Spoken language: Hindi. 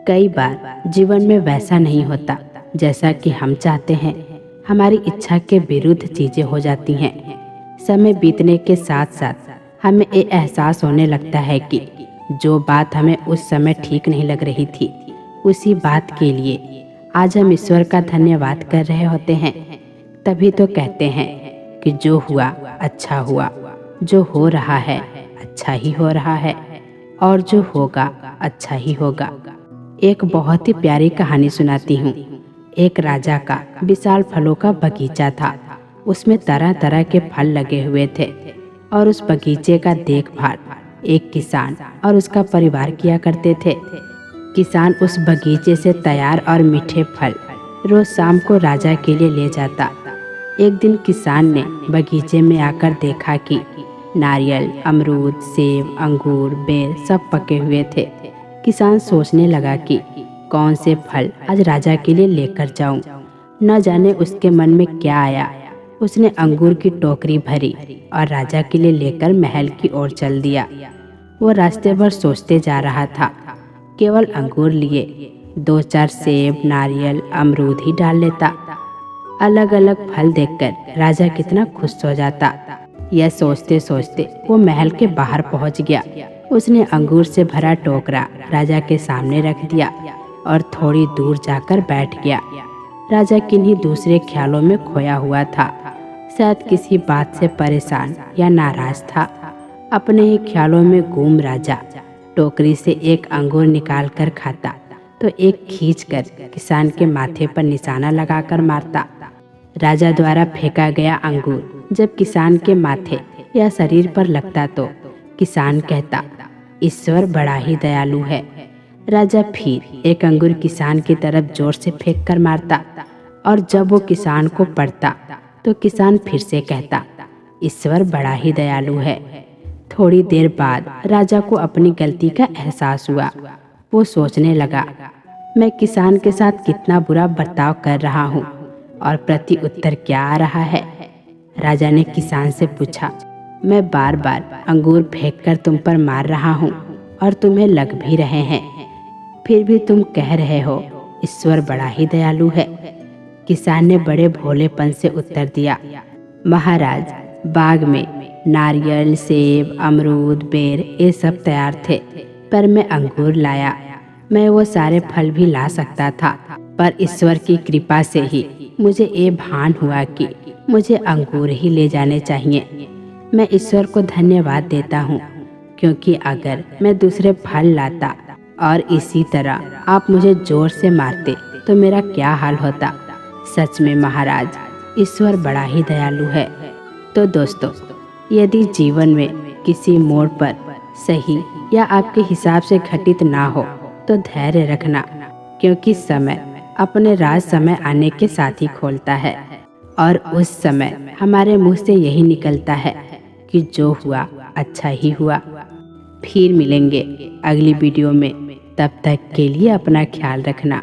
कई बार जीवन में वैसा नहीं होता जैसा कि हम चाहते हैं। हमारी इच्छा के विरुद्ध चीजें हो जाती हैं। समय बीतने के साथ साथ हमें ये एहसास होने लगता है कि जो बात हमें उस समय ठीक नहीं लग रही थी, उसी बात के लिए आज हम ईश्वर का धन्यवाद कर रहे होते हैं। तभी तो कहते हैं कि जो हुआ अच्छा हुआ, जो हो रहा है अच्छा ही हो रहा है, और जो होगा अच्छा ही होगा। एक बहुत ही प्यारी कहानी सुनाती हूँ। एक राजा का विशाल फलों का बगीचा था। उसमें तरह तरह के फल लगे हुए थे और उस बगीचे का देखभाल एक किसान और उसका परिवार किया करते थे। किसान उस बगीचे से तैयार और मीठे फल रोज शाम को राजा के लिए ले जाता। एक दिन किसान ने बगीचे में आकर देखा कि नारियल, अमरूद, सेब, अंगूर, बेर सब पके हुए थे। किसान सोचने लगा कि कौन से फल आज राजा के लिए लेकर जाऊं। न जाने उसके मन में क्या आया। उसने अंगूर की टोकरी भरी और राजा के लिए लेकर महल की ओर चल दिया। वो रास्ते भर सोचते जा रहा था। केवल अंगूर लिए 2-4 सेब, नारियल, अमरूद ही डाल लेता। अलग अलग फल देखकर राजा कितना खुश हो जाता। यह सोचते सोचते वो महल के बाहर पहुंच गया। उसने अंगूर से भरा टोकरा राजा के सामने रख दिया और थोड़ी दूर जाकर बैठ गया। राजा किन्हीं दूसरे ख्यालों में खोया हुआ था। शायद किसी बात से परेशान या नाराज था। अपने ही ख्यालों में गुम राजा टोकरी से एक अंगूर निकाल कर खाता तो एक खींचकर किसान के माथे पर निशाना लगाकर मारता। राजा द्वारा फेंका गया अंगूर जब किसान के माथे या शरीर पर लगता तो किसान कहता, ईश्वर बड़ा ही दयालु है। राजा फिर एक अंगूर किसान की तरफ जोर से फेंक कर मारता और जब वो किसान को पड़ता तो किसान फिर से कहता, ईश्वर बड़ा ही दयालु है। थोड़ी देर बाद राजा को अपनी गलती का एहसास हुआ। वो सोचने लगा, मैं किसान के साथ कितना बुरा बर्ताव कर रहा हूँ और प्रति उत्तर क्या आ रहा है। राजा ने किसान से पूछा, मैं बार बार अंगूर फेंककर तुम पर मार रहा हूँ और तुम्हें लग भी रहे हैं, फिर भी तुम कह रहे हो ईश्वर बड़ा ही दयालु है। किसान ने बड़े भोलेपन से उत्तर दिया, महाराज, बाग में नारियल, सेब, अमरूद, बेर ये सब तैयार थे, पर मैं अंगूर लाया। मैं वो सारे फल भी ला सकता था, पर ईश्वर की कृपा से ही मुझे ये भान हुआ कि मुझे अंगूर ही ले जाने चाहिए। मैं ईश्वर को धन्यवाद देता हूँ, क्योंकि अगर मैं दूसरे फल लाता और इसी तरह आप मुझे जोर से मारते तो मेरा क्या हाल होता। सच में महाराज, ईश्वर बड़ा ही दयालु है। तो दोस्तों, यदि जीवन में किसी मोड़ पर सही या आपके हिसाब से घटित ना हो तो धैर्य रखना, क्योंकि समय अपने राज समय आने के साथ ही खोलता है और उस समय हमारे मुंह से यही निकलता है कि जो हुआ अच्छा ही हुआ। फिर मिलेंगे अगली वीडियो में। तब तक के लिए अपना ख्याल रखना।